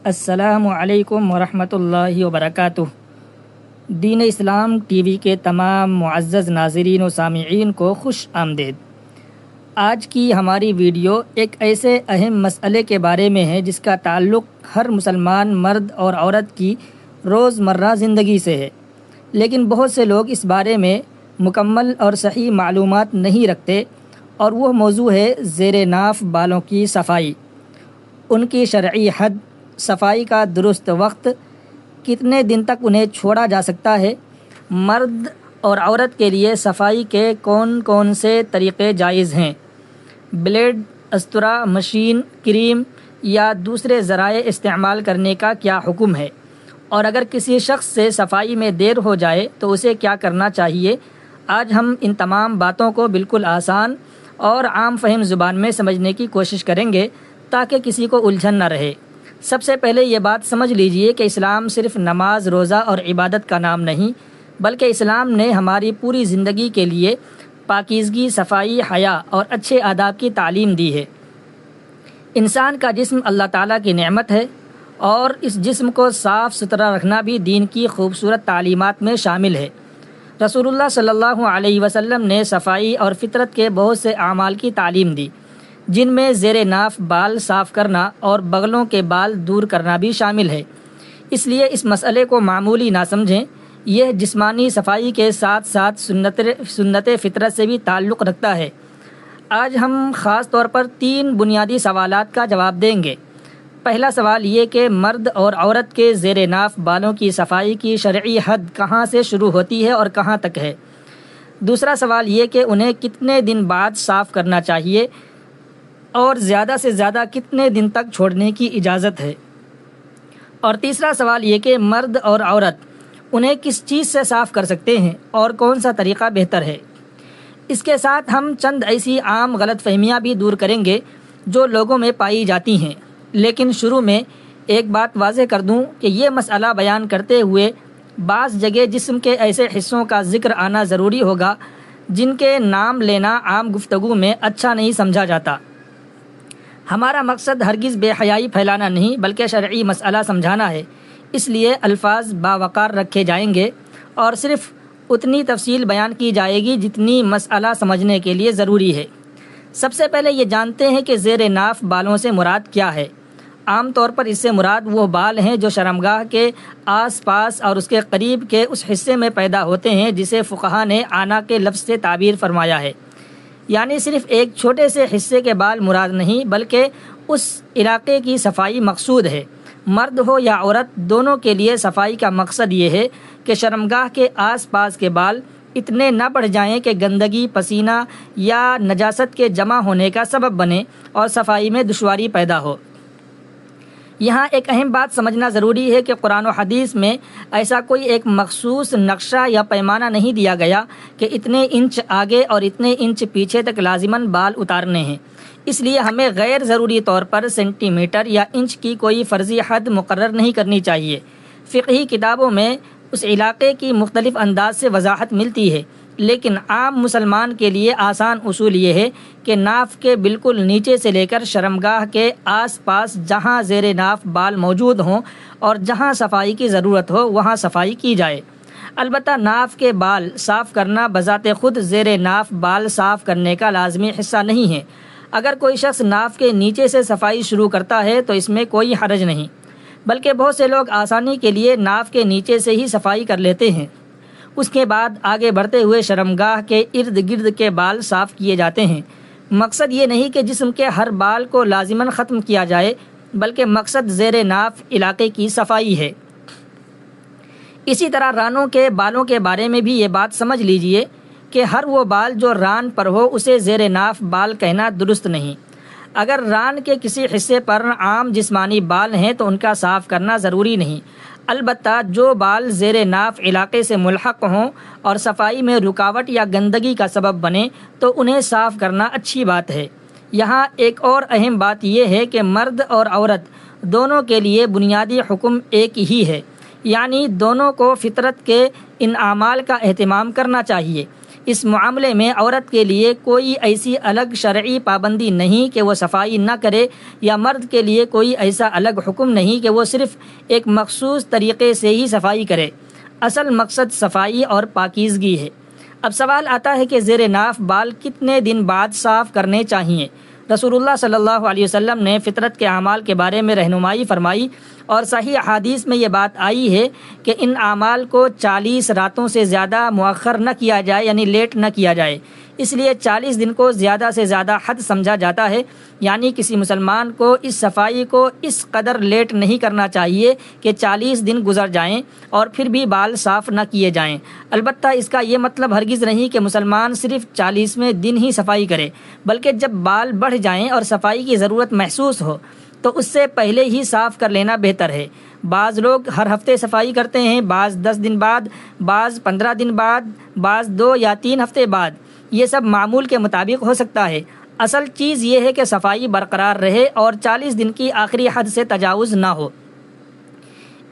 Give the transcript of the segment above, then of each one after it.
السلام علیکم ورحمۃ اللہ وبرکاتہ۔ دین اسلام ٹی وی کے تمام معزز ناظرین و سامعین کو خوش آمدید۔ آج کی ہماری ویڈیو ایک ایسے اہم مسئلے کے بارے میں ہے جس کا تعلق ہر مسلمان مرد اور عورت کی روزمرہ زندگی سے ہے، لیکن بہت سے لوگ اس بارے میں مکمل اور صحیح معلومات نہیں رکھتے، اور وہ موضوع ہے زیر ناف بالوں کی صفائی، ان کی شرعی حد، صفائی کا درست وقت، کتنے دن تک انہیں چھوڑا جا سکتا ہے، مرد اور عورت کے لیے صفائی کے کون کون سے طریقے جائز ہیں، بلیڈ، استرا، مشین، کریم یا دوسرے ذرائع استعمال کرنے کا کیا حکم ہے، اور اگر کسی شخص سے صفائی میں دیر ہو جائے تو اسے کیا کرنا چاہیے۔ آج ہم ان تمام باتوں کو بالکل آسان اور عام فہم زبان میں سمجھنے کی کوشش کریں گے تاکہ کسی کو الجھن نہ رہے۔ سب سے پہلے یہ بات سمجھ لیجئے کہ اسلام صرف نماز، روزہ اور عبادت کا نام نہیں، بلکہ اسلام نے ہماری پوری زندگی کے لیے پاکیزگی، صفائی، حیا اور اچھے آداب کی تعلیم دی ہے۔ انسان کا جسم اللہ تعالیٰ کی نعمت ہے، اور اس جسم کو صاف ستھرا رکھنا بھی دین کی خوبصورت تعلیمات میں شامل ہے۔ رسول اللہ صلی اللہ علیہ وسلم نے صفائی اور فطرت کے بہت سے اعمال کی تعلیم دی، جن میں زیر ناف بال صاف کرنا اور بغلوں کے بال دور کرنا بھی شامل ہے۔ اس لیے اس مسئلے کو معمولی نہ سمجھیں، یہ جسمانی صفائی کے ساتھ ساتھ سنت فطرت سے بھی تعلق رکھتا ہے۔ آج ہم خاص طور پر 3 بنیادی سوالات کا جواب دیں گے۔ پہلا سوال یہ کہ مرد اور عورت کے زیر ناف بالوں کی صفائی کی شرعی حد کہاں سے شروع ہوتی ہے اور کہاں تک ہے۔ دوسرا سوال یہ کہ انہیں کتنے دن بعد صاف کرنا چاہیے، اور زیادہ سے زیادہ کتنے دن تک چھوڑنے کی اجازت ہے۔ اور تیسرا سوال یہ کہ مرد اور عورت انہیں کس چیز سے صاف کر سکتے ہیں اور کون سا طریقہ بہتر ہے۔ اس کے ساتھ ہم چند ایسی عام غلط فہمیاں بھی دور کریں گے جو لوگوں میں پائی جاتی ہیں، لیکن شروع میں ایک بات واضح کر دوں کہ یہ مسئلہ بیان کرتے ہوئے بعض جگہ جسم کے ایسے حصوں کا ذکر آنا ضروری ہوگا جن کے نام لینا عام گفتگو میں اچھا نہیں سمجھا جاتا۔ ہمارا مقصد ہرگز بے حیائی پھیلانا نہیں، بلکہ شرعی مسئلہ سمجھانا ہے۔ اس لیے الفاظ باوقار رکھے جائیں گے اور صرف اتنی تفصیل بیان کی جائے گی جتنی مسئلہ سمجھنے کے لیے ضروری ہے۔ سب سے پہلے یہ جانتے ہیں کہ زیر ناف بالوں سے مراد کیا ہے۔ عام طور پر اس سے مراد وہ بال ہیں جو شرمگاہ کے آس پاس اور اس کے قریب کے اس حصے میں پیدا ہوتے ہیں جسے فقہا نے آنا کے لفظ سے تعبیر فرمایا ہے، یعنی صرف ایک چھوٹے سے حصے کے بال مراد نہیں، بلکہ اس علاقے کی صفائی مقصود ہے۔ مرد ہو یا عورت، دونوں کے لیے صفائی کا مقصد یہ ہے کہ شرمگاہ کے آس پاس کے بال اتنے نہ بڑھ جائیں کہ گندگی، پسینہ یا نجاست کے جمع ہونے کا سبب بنے اور صفائی میں دشواری پیدا ہو۔ یہاں ایک اہم بات سمجھنا ضروری ہے کہ قرآن و حدیث میں ایسا کوئی ایک مخصوص نقشہ یا پیمانہ نہیں دیا گیا کہ اتنے انچ آگے اور اتنے انچ پیچھے تک لازماً بال اتارنے ہیں۔ اس لیے ہمیں غیر ضروری طور پر سینٹی میٹر یا انچ کی کوئی فرضی حد مقرر نہیں کرنی چاہیے۔ فقہی کتابوں میں اس علاقے کی مختلف انداز سے وضاحت ملتی ہے، لیکن عام مسلمان کے لیے آسان اصول یہ ہے کہ ناف کے بالکل نیچے سے لے کر شرمگاہ کے آس پاس جہاں زیر ناف بال موجود ہوں اور جہاں صفائی کی ضرورت ہو وہاں صفائی کی جائے۔ البتہ ناف کے بال صاف کرنا بذات خود زیر ناف بال صاف کرنے کا لازمی حصہ نہیں ہے۔ اگر کوئی شخص ناف کے نیچے سے صفائی شروع کرتا ہے تو اس میں کوئی حرج نہیں، بلکہ بہت سے لوگ آسانی کے لیے ناف کے نیچے سے ہی صفائی کر لیتے ہیں۔ اس کے بعد آگے بڑھتے ہوئے شرمگاہ کے ارد گرد کے بال صاف کیے جاتے ہیں۔ مقصد یہ نہیں کہ جسم کے ہر بال کو لازماً ختم کیا جائے، بلکہ مقصد زیر ناف علاقے کی صفائی ہے۔ اسی طرح رانوں کے بالوں کے بارے میں بھی یہ بات سمجھ لیجئے کہ ہر وہ بال جو ران پر ہو اسے زیر ناف بال کہنا درست نہیں۔ اگر ران کے کسی حصے پر عام جسمانی بال ہیں تو ان کا صاف کرنا ضروری نہیں، البتہ جو بال زیر ناف علاقے سے ملحق ہوں اور صفائی میں رکاوٹ یا گندگی کا سبب بنے تو انہیں صاف کرنا اچھی بات ہے۔ یہاں ایک اور اہم بات یہ ہے کہ مرد اور عورت دونوں کے لیے بنیادی حکم ایک ہی ہے، یعنی دونوں کو فطرت کے ان اعمال کا اہتمام کرنا چاہیے۔ اس معاملے میں عورت کے لیے کوئی ایسی الگ شرعی پابندی نہیں کہ وہ صفائی نہ کرے، یا مرد کے لیے کوئی ایسا الگ حکم نہیں کہ وہ صرف ایک مخصوص طریقے سے ہی صفائی کرے۔ اصل مقصد صفائی اور پاکیزگی ہے۔ اب سوال آتا ہے کہ زیر ناف بال کتنے دن بعد صاف کرنے چاہیے؟ رسول اللہ صلی اللہ علیہ وسلم نے فطرت کے اعمال کے بارے میں رہنمائی فرمائی، اور صحیح احادیث میں یہ بات آئی ہے کہ ان اعمال کو 40 راتوں سے زیادہ مؤخر نہ کیا جائے، یعنی لیٹ نہ کیا جائے۔ اس لیے 40 دن کو زیادہ سے زیادہ حد سمجھا جاتا ہے، یعنی کسی مسلمان کو اس صفائی کو اس قدر لیٹ نہیں کرنا چاہیے کہ 40 دن گزر جائیں اور پھر بھی بال صاف نہ کیے جائیں۔ البتہ اس کا یہ مطلب ہرگز نہیں کہ مسلمان صرف 40ویں دن ہی صفائی کرے، بلکہ جب بال بڑھ جائیں اور صفائی کی ضرورت محسوس ہو تو اس سے پہلے ہی صاف کر لینا بہتر ہے۔ بعض لوگ ہر ہفتے صفائی کرتے ہیں، بعض 10 دن بعد، بعض 15 دن بعد، بعض 2 یا 3 ہفتے بعد۔ یہ سب معمول کے مطابق ہو سکتا ہے۔ اصل چیز یہ ہے کہ صفائی برقرار رہے اور 40 دن کی آخری حد سے تجاوز نہ ہو۔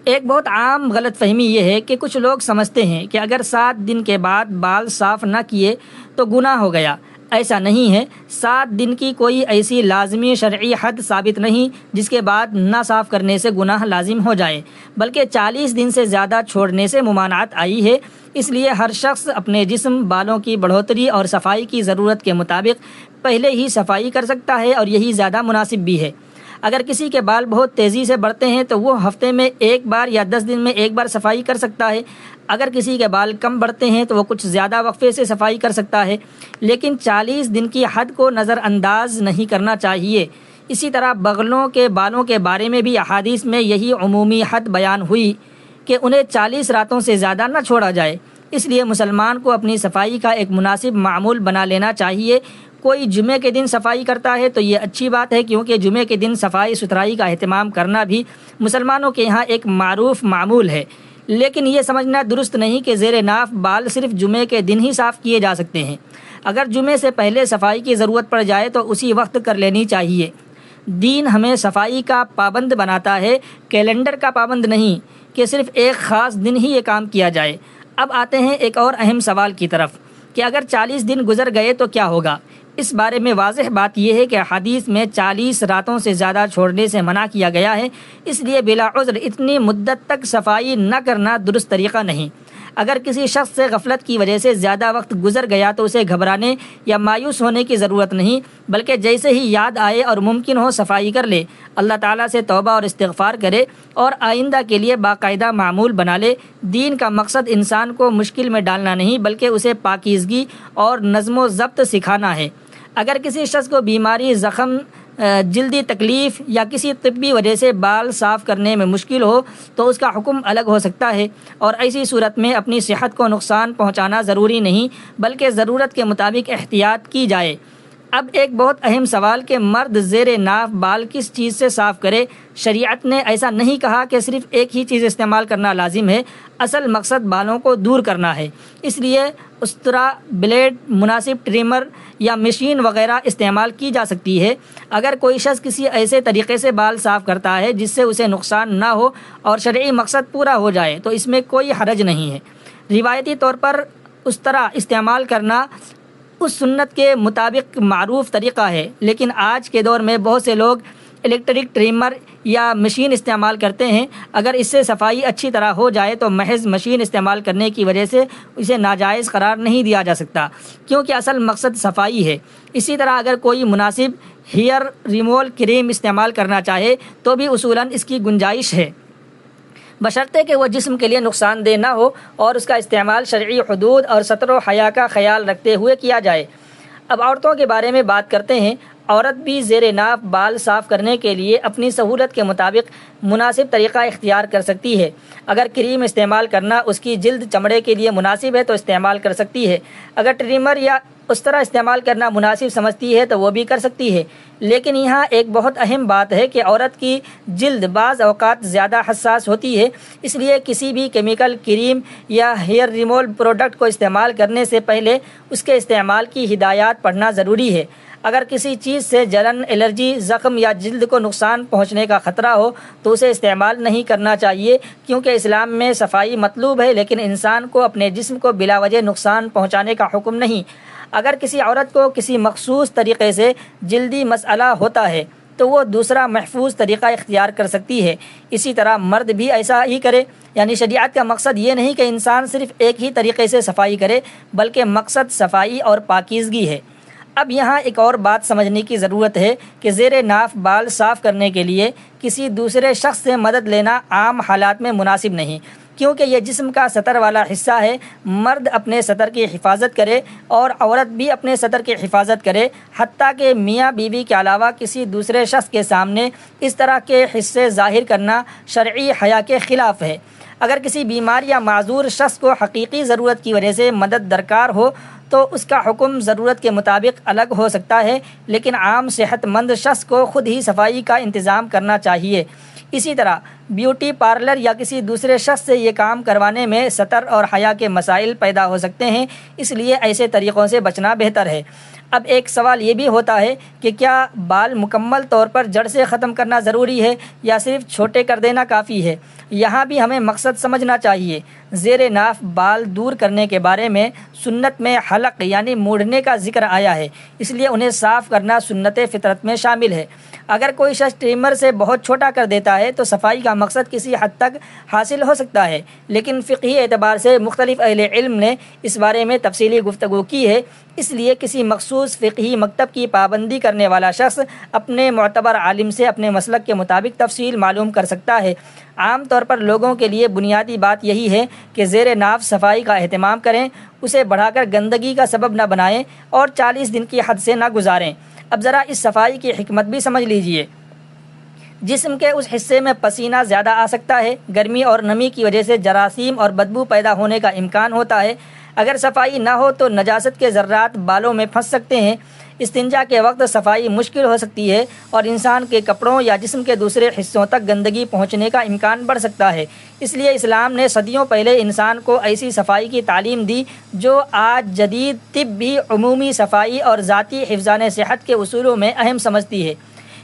ایک بہت عام غلط فہمی یہ ہے کہ کچھ لوگ سمجھتے ہیں کہ اگر 7 دن کے بعد بال صاف نہ کیے تو گناہ ہو گیا۔ ایسا نہیں ہے۔ 7 دن کی کوئی ایسی لازمی شرعی حد ثابت نہیں جس کے بعد نہ صاف کرنے سے گناہ لازم ہو جائے، بلکہ 40 دن سے زیادہ چھوڑنے سے ممانعت آئی ہے۔ اس لیے ہر شخص اپنے جسم، بالوں کی بڑھوتری اور صفائی کی ضرورت کے مطابق پہلے ہی صفائی کر سکتا ہے، اور یہی زیادہ مناسب بھی ہے۔ اگر کسی کے بال بہت تیزی سے بڑھتے ہیں تو وہ ہفتے میں ایک بار یا 10 دن میں ایک بار صفائی کر سکتا ہے۔ اگر کسی کے بال کم بڑھتے ہیں تو وہ کچھ زیادہ وقفے سے صفائی کر سکتا ہے، لیکن 40 دن کی حد کو نظر انداز نہیں کرنا چاہیے۔ اسی طرح بغلوں کے بالوں کے بارے میں بھی احادیث میں یہی عمومی حد بیان ہوئی کہ انہیں 40 راتوں سے زیادہ نہ چھوڑا جائے۔ اس لیے مسلمان کو اپنی صفائی کا ایک مناسب معمول بنا لینا چاہیے۔ کوئی جمعے کے دن صفائی کرتا ہے تو یہ اچھی بات ہے، کیونکہ جمعے کے دن صفائی ستھرائی کا اہتمام کرنا بھی مسلمانوں کے یہاں ایک معروف معمول ہے۔ لیکن یہ سمجھنا درست نہیں کہ زیر ناف بال صرف جمعے کے دن ہی صاف کیے جا سکتے ہیں۔ اگر جمعے سے پہلے صفائی کی ضرورت پڑ جائے تو اسی وقت کر لینی چاہیے۔ دین ہمیں صفائی کا پابند بناتا ہے، کیلنڈر کا پابند نہیں کہ صرف ایک خاص دن ہی یہ کام کیا جائے۔ اب آتے ہیں ایک اور اہم سوال کی طرف کہ اگر 40 دن گزر گئے تو کیا ہوگا؟ اس بارے میں واضح بات یہ ہے کہ حدیث میں 40 راتوں سے زیادہ چھوڑنے سے منع کیا گیا ہے۔ اس لیے بلا عذر اتنی مدت تک صفائی نہ کرنا درست طریقہ نہیں۔ اگر کسی شخص سے غفلت کی وجہ سے زیادہ وقت گزر گیا تو اسے گھبرانے یا مایوس ہونے کی ضرورت نہیں، بلکہ جیسے ہی یاد آئے اور ممکن ہو صفائی کر لے، اللہ تعالیٰ سے توبہ اور استغفار کرے اور آئندہ کے لیے باقاعدہ معمول بنا لے۔ دین کا مقصد انسان کو مشکل میں ڈالنا نہیں، بلکہ اسے پاکیزگی اور نظم و ضبط سکھانا ہے۔ اگر کسی شخص کو بیماری، زخم، جلدی تکلیف یا کسی طبی وجہ سے بال صاف کرنے میں مشکل ہو تو اس کا حکم الگ ہو سکتا ہے، اور ایسی صورت میں اپنی صحت کو نقصان پہنچانا ضروری نہیں، بلکہ ضرورت کے مطابق احتیاط کی جائے۔ اب ایک بہت اہم سوال کہ مرد زیر ناف بال کس چیز سے صاف کرے؟ شریعت نے ایسا نہیں کہا کہ صرف ایک ہی چیز استعمال کرنا لازم ہے۔ اصل مقصد بالوں کو دور کرنا ہے، اس لیے استرا، بلیڈ، مناسب ٹریمر یا مشین وغیرہ استعمال کی جا سکتی ہے۔ اگر کوئی شخص کسی ایسے طریقے سے بال صاف کرتا ہے جس سے اسے نقصان نہ ہو اور شرعی مقصد پورا ہو جائے تو اس میں کوئی حرج نہیں ہے۔ روایتی طور پر استرا استعمال کرنا اس سنت کے مطابق معروف طریقہ ہے، لیکن آج کے دور میں بہت سے لوگ الیکٹرک ٹریمر یا مشین استعمال کرتے ہیں۔ اگر اس سے صفائی اچھی طرح ہو جائے تو محض مشین استعمال کرنے کی وجہ سے اسے ناجائز قرار نہیں دیا جا سکتا، کیونکہ اصل مقصد صفائی ہے۔ اسی طرح اگر کوئی مناسب ہیئر ریمول کریم استعمال کرنا چاہے تو بھی اصولاً اس کی گنجائش ہے، بشرطے کہ وہ جسم کے لیے نقصان دہ نہ ہو اور اس کا استعمال شرعی حدود اور ستر و حیا کا خیال رکھتے ہوئے کیا جائے۔ اب عورتوں کے بارے میں بات کرتے ہیں۔ عورت بھی زیر ناف بال صاف کرنے کے لیے اپنی سہولت کے مطابق مناسب طریقہ اختیار کر سکتی ہے۔ اگر کریم استعمال کرنا اس کی جلد چمڑے کے لیے مناسب ہے تو استعمال کر سکتی ہے۔ اگر ٹریمر یا اس طرح استعمال کرنا مناسب سمجھتی ہے تو وہ بھی کر سکتی ہے۔ لیکن یہاں ایک بہت اہم بات ہے کہ عورت کی جلد بعض اوقات زیادہ حساس ہوتی ہے، اس لیے کسی بھی کیمیکل کریم یا ہیئر ریمول پروڈکٹ کو استعمال کرنے سے پہلے اس کے استعمال کی ہدایات پڑھنا ضروری ہے۔ اگر کسی چیز سے جلن، الرجی، زخم یا جلد کو نقصان پہنچنے کا خطرہ ہو تو اسے استعمال نہیں کرنا چاہیے، کیونکہ اسلام میں صفائی مطلوب ہے لیکن انسان کو اپنے جسم کو بلا وجہ نقصان پہنچانے کا حکم نہیں۔ اگر کسی عورت کو کسی مخصوص طریقے سے جلدی مسئلہ ہوتا ہے تو وہ دوسرا محفوظ طریقہ اختیار کر سکتی ہے، اسی طرح مرد بھی ایسا ہی کرے۔ یعنی شریعت کا مقصد یہ نہیں کہ انسان صرف ایک ہی طریقے سے صفائی کرے، بلکہ مقصد صفائی اور پاکیزگی ہے۔ اب یہاں ایک اور بات سمجھنے کی ضرورت ہے کہ زیر ناف بال صاف کرنے کے لیے کسی دوسرے شخص سے مدد لینا عام حالات میں مناسب نہیں، کیونکہ یہ جسم کا سطر والا حصہ ہے۔ مرد اپنے سطر کی حفاظت کرے اور عورت بھی اپنے سطر کی حفاظت کرے، حتیٰ کہ میاں بیوی کے علاوہ کسی دوسرے شخص کے سامنے اس طرح کے حصے ظاہر کرنا شرعی حیا کے خلاف ہے۔ اگر کسی بیمار یا معذور شخص کو حقیقی ضرورت کی وجہ سے مدد درکار ہو تو اس کا حکم ضرورت کے مطابق الگ ہو سکتا ہے، لیکن عام صحت مند شخص کو خود ہی صفائی کا انتظام کرنا چاہیے۔ اسی طرح بیوٹی پارلر یا کسی دوسرے شخص سے یہ کام کروانے میں ستر اور حیا کے مسائل پیدا ہو سکتے ہیں، اس لیے ایسے طریقوں سے بچنا بہتر ہے۔ اب ایک سوال یہ بھی ہوتا ہے کہ کیا بال مکمل طور پر جڑ سے ختم کرنا ضروری ہے یا صرف چھوٹے کر دینا کافی ہے؟ یہاں بھی ہمیں مقصد سمجھنا چاہیے۔ زیر ناف بال دور کرنے کے بارے میں سنت میں حلق یعنی موڑنے کا ذکر آیا ہے، اس لیے انہیں صاف کرنا سنت فطرت میں شامل ہے۔ اگر کوئی شخص ٹریمر سے بہت چھوٹا کر دیتا ہے تو صفائی کا مقصد کسی حد تک حاصل ہو سکتا ہے، لیکن فقہی اعتبار سے مختلف اہل علم نے اس بارے میں تفصیلی گفتگو کی ہے، اس لیے کسی مخصوص فقہی مکتب کی پابندی کرنے والا شخص اپنے معتبر عالم سے اپنے مسلک کے مطابق تفصیل معلوم کر سکتا ہے۔ عام طور پر لوگوں کے لیے بنیادی بات یہی ہے کہ زیر ناف صفائی کا اہتمام کریں، اسے بڑھا کر گندگی کا سبب نہ بنائیں اور 40 دن کی حد سے نہ گزاریں۔ اب ذرا اس صفائی کی حکمت بھی سمجھ لیجئے۔ جسم کے اس حصے میں پسینہ زیادہ آ سکتا ہے، گرمی اور نمی کی وجہ سے جراثیم اور بدبو پیدا ہونے کا امکان ہوتا ہے۔ اگر صفائی نہ ہو تو نجاست کے ذرات بالوں میں پھنس سکتے ہیں۔ استنجا کے وقت صفائی مشکل ہو سکتی ہے اور انسان کے کپڑوں یا جسم کے دوسرے حصوں تک گندگی پہنچنے کا امکان بڑھ سکتا ہے۔ اس لیے اسلام نے صدیوں پہلے انسان کو ایسی صفائی کی تعلیم دی جو آج جدید طب بھی عمومی صفائی اور ذاتی حفظان صحت کے اصولوں میں اہم سمجھتی ہے۔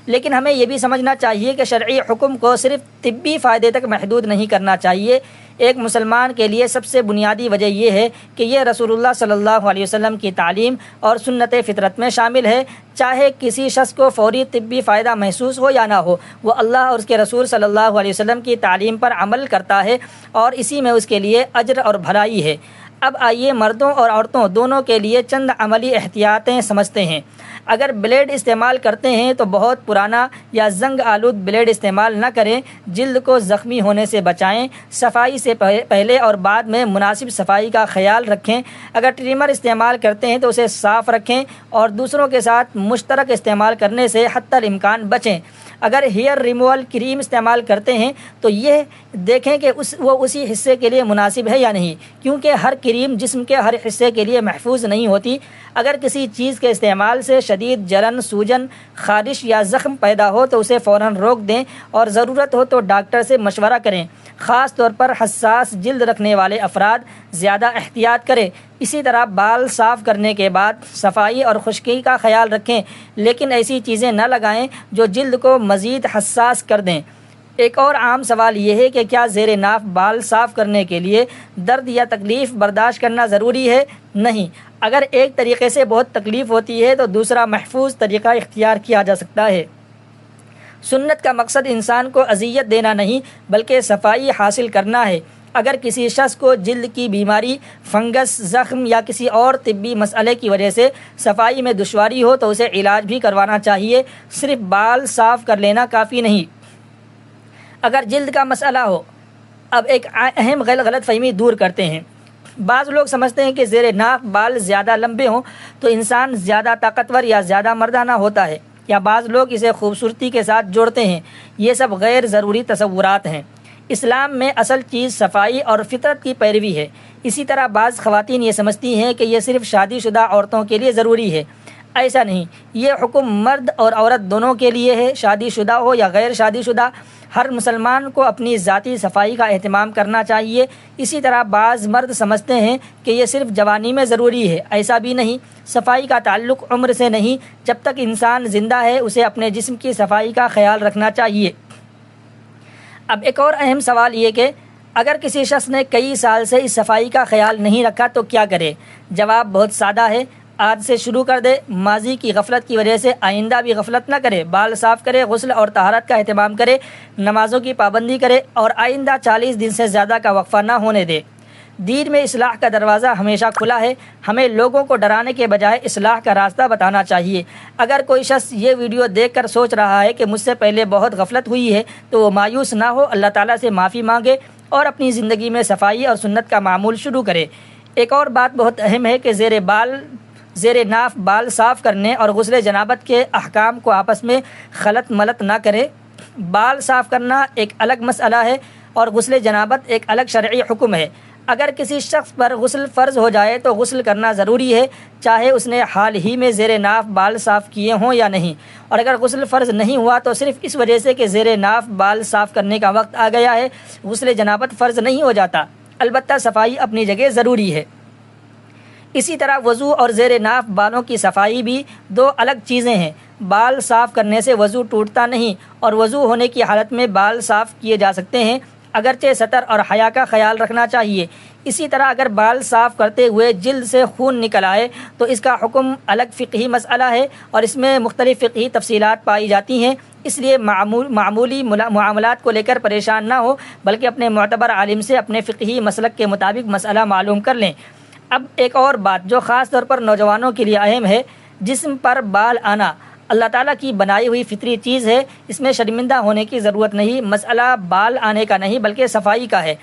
لیکن ہمیں یہ بھی سمجھنا چاہیے کہ شرعی حکم کو صرف طبی فائدے تک محدود نہیں کرنا چاہیے۔ ایک مسلمان کے لیے سب سے بنیادی وجہ یہ ہے کہ یہ رسول اللہ صلی اللہ علیہ وسلم کی تعلیم اور سنت فطرت میں شامل ہے۔ چاہے کسی شخص کو فوری طبی فائدہ محسوس ہو یا نہ ہو، وہ اللہ اور اس کے رسول صلی اللہ علیہ وسلم کی تعلیم پر عمل کرتا ہے اور اسی میں اس کے لیے اجر اور بھلائی ہے۔ اب آئیے مردوں اور عورتوں دونوں کے لیے چند عملی احتیاطیں سمجھتے ہیں۔ اگر بلیڈ استعمال کرتے ہیں تو بہت پرانا یا زنگ آلود بلیڈ استعمال نہ کریں، جلد کو زخمی ہونے سے بچائیں۔ صفائی سے پہلے اور بعد میں مناسب صفائی کا خیال رکھیں۔ اگر ٹریمر استعمال کرتے ہیں تو اسے صاف رکھیں اور دوسروں کے ساتھ مشترک استعمال کرنے سے حتی الامکان بچیں۔ اگر ہیئر ریموول کریم استعمال کرتے ہیں تو یہ دیکھیں کہ وہ اسی حصے کے لیے مناسب ہے یا نہیں، کیونکہ ہر کریم جسم کے ہر حصے کے لیے محفوظ نہیں ہوتی۔ اگر کسی چیز کے استعمال سے شدید جلن، سوجن، خارش یا زخم پیدا ہو تو اسے فوراً روک دیں اور ضرورت ہو تو ڈاکٹر سے مشورہ کریں۔ خاص طور پر حساس جلد رکھنے والے افراد زیادہ احتیاط کریں۔ اسی طرح بال صاف کرنے کے بعد صفائی اور خشکی کا خیال رکھیں، لیکن ایسی چیزیں نہ لگائیں جو جلد کو مزید حساس کر دیں۔ ایک اور عام سوال یہ ہے کہ کیا زیر ناف بال صاف کرنے کے لیے درد یا تکلیف برداشت کرنا ضروری ہے؟ نہیں۔ اگر ایک طریقے سے بہت تکلیف ہوتی ہے تو دوسرا محفوظ طریقہ اختیار کیا جا سکتا ہے۔ سنت کا مقصد انسان کو اذیت دینا نہیں بلکہ صفائی حاصل کرنا ہے۔ اگر کسی شخص کو جلد کی بیماری، فنگس، زخم یا کسی اور طبی مسئلے کی وجہ سے صفائی میں دشواری ہو تو اسے علاج بھی کروانا چاہیے، صرف بال صاف کر لینا کافی نہیں۔ اگر جلد کا مسئلہ ہو، اب ایک اہم غلط فہمی دور کرتے ہیں۔ بعض لوگ سمجھتے ہیں کہ زیر ناف بال زیادہ لمبے ہوں تو انسان زیادہ طاقتور یا زیادہ مردانہ ہوتا ہے، یا بعض لوگ اسے خوبصورتی کے ساتھ جوڑتے ہیں۔ یہ سب غیر ضروری تصورات ہیں۔ اسلام میں اصل چیز صفائی اور فطرت کی پیروی ہے۔ اسی طرح بعض خواتین یہ سمجھتی ہیں کہ یہ صرف شادی شدہ عورتوں کے لیے ضروری ہے۔ ایسا نہیں، یہ حکم مرد اور عورت دونوں کے لیے ہے، شادی شدہ ہو یا غیر شادی شدہ۔ ہر مسلمان کو اپنی ذاتی صفائی کا اہتمام کرنا چاہیے۔ اسی طرح بعض مرد سمجھتے ہیں کہ یہ صرف جوانی میں ضروری ہے، ایسا بھی نہیں۔ صفائی کا تعلق عمر سے نہیں، جب تک انسان زندہ ہے اسے اپنے جسم کی صفائی کا خیال رکھنا چاہیے۔ اب ایک اور اہم سوال یہ کہ اگر کسی شخص نے کئی سال سے اس صفائی کا خیال نہیں رکھا تو کیا کرے؟ جواب بہت سادہ ہے، آج سے شروع کر دے۔ ماضی کی غفلت کی وجہ سے آئندہ بھی غفلت نہ کرے، بال صاف کرے، غسل اور طہارت کا اہتمام کرے، نمازوں کی پابندی کرے اور آئندہ 40 دن سے زیادہ کا وقفہ نہ ہونے دے۔ دین میں اصلاح کا دروازہ ہمیشہ کھلا ہے، ہمیں لوگوں کو ڈرانے کے بجائے اصلاح کا راستہ بتانا چاہیے۔ اگر کوئی شخص یہ ویڈیو دیکھ کر سوچ رہا ہے کہ مجھ سے پہلے بہت غفلت ہوئی ہے تو وہ مایوس نہ ہو، اللہ تعالیٰ سے معافی مانگے اور اپنی زندگی میں صفائی اور سنت کا معمول شروع کرے۔ ایک اور بات بہت اہم ہے کہ زیر ناف بال صاف کرنے اور غسل جنابت کے احکام کو آپس میں خلط ملط نہ کرے۔ بال صاف کرنا ایک الگ مسئلہ ہے اور غسل جنابت ایک الگ شرعی حکم ہے۔ اگر کسی شخص پر غسل فرض ہو جائے تو غسل کرنا ضروری ہے، چاہے اس نے حال ہی میں زیر ناف بال صاف کیے ہوں یا نہیں، اور اگر غسل فرض نہیں ہوا تو صرف اس وجہ سے کہ زیر ناف بال صاف کرنے کا وقت آ گیا ہے، غسل جنابت فرض نہیں ہو جاتا، البتہ صفائی اپنی جگہ ضروری ہے۔ اسی طرح وضو اور زیر ناف بالوں کی صفائی بھی دو الگ چیزیں ہیں۔ بال صاف کرنے سے وضو ٹوٹتا نہیں اور وضو ہونے کی حالت میں بال صاف کیے جا سکتے ہیں، اگرچہ ستر اور حیا کا خیال رکھنا چاہیے۔ اسی طرح اگر بال صاف کرتے ہوئے جلد سے خون نکل آئے تو اس کا حکم الگ فقہی مسئلہ ہے اور اس میں مختلف فقہی تفصیلات پائی جاتی ہیں، اس لیے معمولی معاملات کو لے کر پریشان نہ ہو بلکہ اپنے معتبر عالم سے اپنے فقہی مسلک کے مطابق مسئلہ معلوم کر لیں۔ اب ایک اور بات جو خاص طور پر نوجوانوں کے لیے اہم ہے، جسم پر بال آنا اللہ تعالیٰ کی بنائی ہوئی فطری چیز ہے، اس میں شرمندہ ہونے کی ضرورت نہیں۔ مسئلہ بال آنے کا نہیں بلکہ صفائی کا ہے۔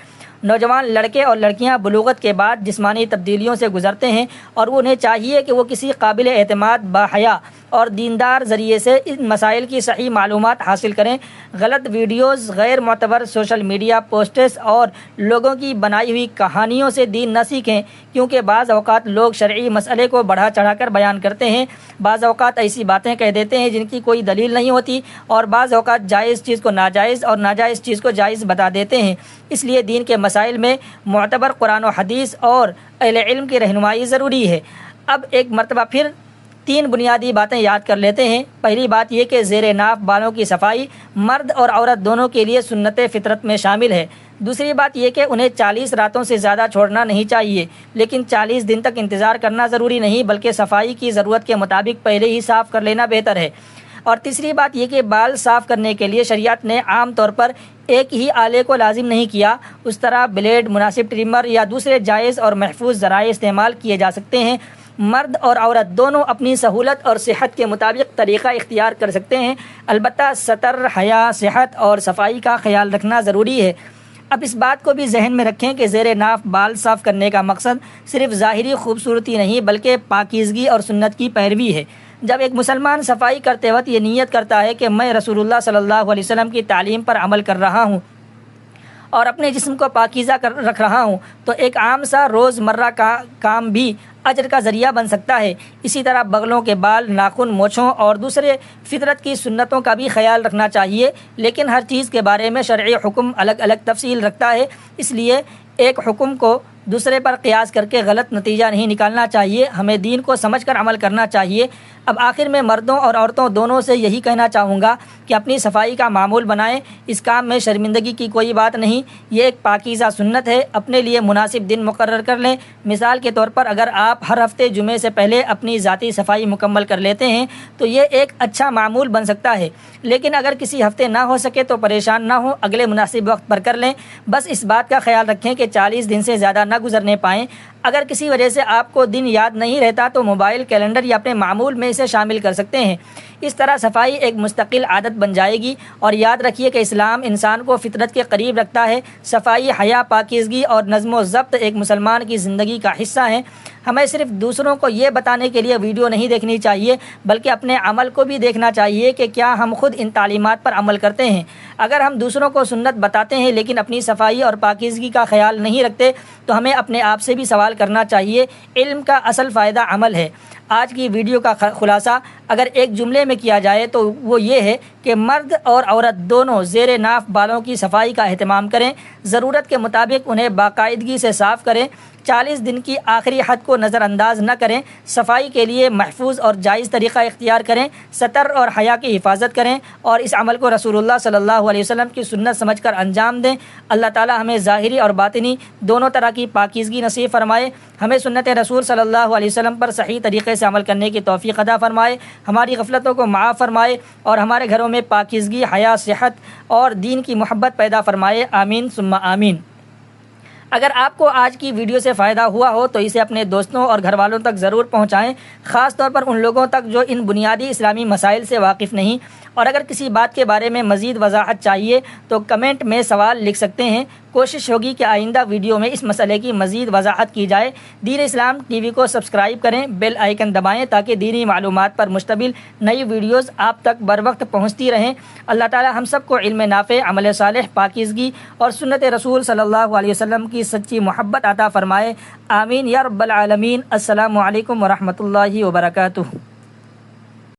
نوجوان لڑکے اور لڑکیاں بلوغت کے بعد جسمانی تبدیلیوں سے گزرتے ہیں اور انہیں چاہیے کہ وہ کسی قابل اعتماد باحیا اور دیندار ذریعے سے ان مسائل کی صحیح معلومات حاصل کریں۔ غلط ویڈیوز، غیر معتبر سوشل میڈیا پوسٹس اور لوگوں کی بنائی ہوئی کہانیوں سے دین نہ سیکھیں، کیونکہ بعض اوقات لوگ شرعی مسئلے کو بڑھا چڑھا کر بیان کرتے ہیں، بعض اوقات ایسی باتیں کہہ دیتے ہیں جن کی کوئی دلیل نہیں ہوتی، اور بعض اوقات جائز چیز کو ناجائز اور ناجائز چیز کو جائز بتا دیتے ہیں۔ اس لیے دین کے مسائل میں معتبر قرآن و حدیث اور اہل علم کی رہنمائی ضروری ہے۔ اب ایک مرتبہ پھر 3 بنیادی باتیں یاد کر لیتے ہیں۔ پہلی بات یہ کہ زیر ناف بالوں کی صفائی مرد اور عورت دونوں کے لیے سنت فطرت میں شامل ہے۔ دوسری بات یہ کہ انہیں 40 راتوں سے زیادہ چھوڑنا نہیں چاہیے، لیکن 40 دن تک انتظار کرنا ضروری نہیں بلکہ صفائی کی ضرورت کے مطابق پہلے ہی صاف کر لینا بہتر ہے۔ اور تیسری بات یہ کہ بال صاف کرنے کے لیے شریعت نے عام طور پر ایک ہی آلے کو لازم نہیں کیا، اس طرح بلیڈ، مناسب ٹرمر یا دوسرے جائز اور محفوظ ذرائع استعمال کیے جا سکتے ہیں۔ مرد اور عورت دونوں اپنی سہولت اور صحت کے مطابق طریقہ اختیار کر سکتے ہیں، البتہ ستر، حیا، صحت اور صفائی کا خیال رکھنا ضروری ہے۔ اب اس بات کو بھی ذہن میں رکھیں کہ زیر ناف بال صاف کرنے کا مقصد صرف ظاہری خوبصورتی نہیں بلکہ پاکیزگی اور سنت کی پیروی ہے۔ جب ایک مسلمان صفائی کرتے وقت یہ نیت کرتا ہے کہ میں رسول اللہ صلی اللہ علیہ وسلم کی تعلیم پر عمل کر رہا ہوں اور اپنے جسم کو پاکیزہ رکھ رہا ہوں، تو ایک عام سا روزمرہ کا کام بھی اجر کا ذریعہ بن سکتا ہے۔ اسی طرح بغلوں کے بال، ناخن، مونچھوں اور دوسرے فطرت کی سنتوں کا بھی خیال رکھنا چاہیے، لیکن ہر چیز کے بارے میں شرعی حکم الگ الگ تفصیل رکھتا ہے، اس لیے ایک حکم کو دوسرے پر قیاس کر کے غلط نتیجہ نہیں نکالنا چاہیے، ہمیں دین کو سمجھ کر عمل کرنا چاہیے۔ اب آخر میں مردوں اور عورتوں دونوں سے یہی کہنا چاہوں گا کہ اپنی صفائی کا معمول بنائیں، اس کام میں شرمندگی کی کوئی بات نہیں، یہ ایک پاکیزہ سنت ہے، اپنے لیے مناسب دن مقرر کر لیں۔ مثال کے طور پر اگر آپ ہر ہفتے جمعے سے پہلے اپنی ذاتی صفائی مکمل کر لیتے ہیں تو یہ ایک اچھا معمول بن سکتا ہے، لیکن اگر کسی ہفتے نہ ہو سکے تو پریشان نہ ہو، اگلے مناسب وقت پر کر لیں۔ بس اس بات کا خیال رکھیں کہ 40 دن سے زیادہ نہ گزرنے پائیں۔ اگر کسی وجہ سے آپ کو دن یاد نہیں رہتا تو موبائل، کیلنڈر یا اپنے معمول میں اسے شامل کر سکتے ہیں۔ اس طرح صفائی ایک مستقل عادت بن جائے گی، اور یاد رکھیے کہ اسلام انسان کو فطرت کے قریب رکھتا ہے۔ صفائی، حیا، پاکیزگی اور نظم و ضبط ایک مسلمان کی زندگی کا حصہ ہیں۔ ہمیں صرف دوسروں کو یہ بتانے کے لیے ویڈیو نہیں دیکھنی چاہیے بلکہ اپنے عمل کو بھی دیکھنا چاہیے کہ کیا ہم خود ان تعلیمات پر عمل کرتے ہیں۔ اگر ہم دوسروں کو سنت بتاتے ہیں لیکن اپنی صفائی اور پاکیزگی کا خیال نہیں رکھتے تو ہمیں اپنے آپ سے بھی سوال کرنا چاہیے۔ علم کا اصل فائدہ عمل ہے۔ آج کی ویڈیو کا خلاصہ اگر ایک جملے میں کیا جائے تو وہ یہ ہے کہ مرد اور عورت دونوں زیر ناف بالوں کی صفائی کا اہتمام کریں، ضرورت کے مطابق انہیں باقاعدگی سے صاف کریں، 40 دن کی آخری حد کو نظر انداز نہ کریں، صفائی کے لیے محفوظ اور جائز طریقہ اختیار کریں، ستر اور حیا کی حفاظت کریں اور اس عمل کو رسول اللہ صلی اللہ علیہ وسلم کی سنت سمجھ کر انجام دیں۔ اللہ تعالی ہمیں ظاہری اور باطنی دونوں طرح کی پاکیزگی نصیب فرمائے، ہمیں سنت رسول صلی اللہ علیہ وسلم پر صحیح طریقے سے عمل کرنے کی توفیق عطا فرمائے، ہماری غفلتوں کو معاف فرمائے اور ہمارے گھروں میں پاکیزگی، حیا، صحت اور دین کی محبت پیدا فرمائے، آمین ثم آمین۔ اگر آپ کو آج کی ویڈیو سے فائدہ ہوا ہو تو اسے اپنے دوستوں اور گھر والوں تک ضرور پہنچائیں، خاص طور پر ان لوگوں تک جو ان بنیادی اسلامی مسائل سے واقف نہیں، اور اگر کسی بات کے بارے میں مزید وضاحت چاہیے تو کمنٹ میں سوال لکھ سکتے ہیں، کوشش ہوگی کہ آئندہ ویڈیو میں اس مسئلے کی مزید وضاحت کی جائے۔ دین اسلام ٹی وی کو سبسکرائب کریں، بیل آئیکن دبائیں تاکہ دینی معلومات پر مشتمل نئی ویڈیوز آپ تک بر وقت پہنچتی رہیں۔ اللہ تعالی ہم سب کو علم نافع، عمل صالح، پاکیزگی اور سنت رسول صلی اللہ علیہ وسلم کی سچی محبت عطا فرمائے، آمین یا رب العالمین۔ السلام علیکم ورحمۃ اللہ وبرکاتہ۔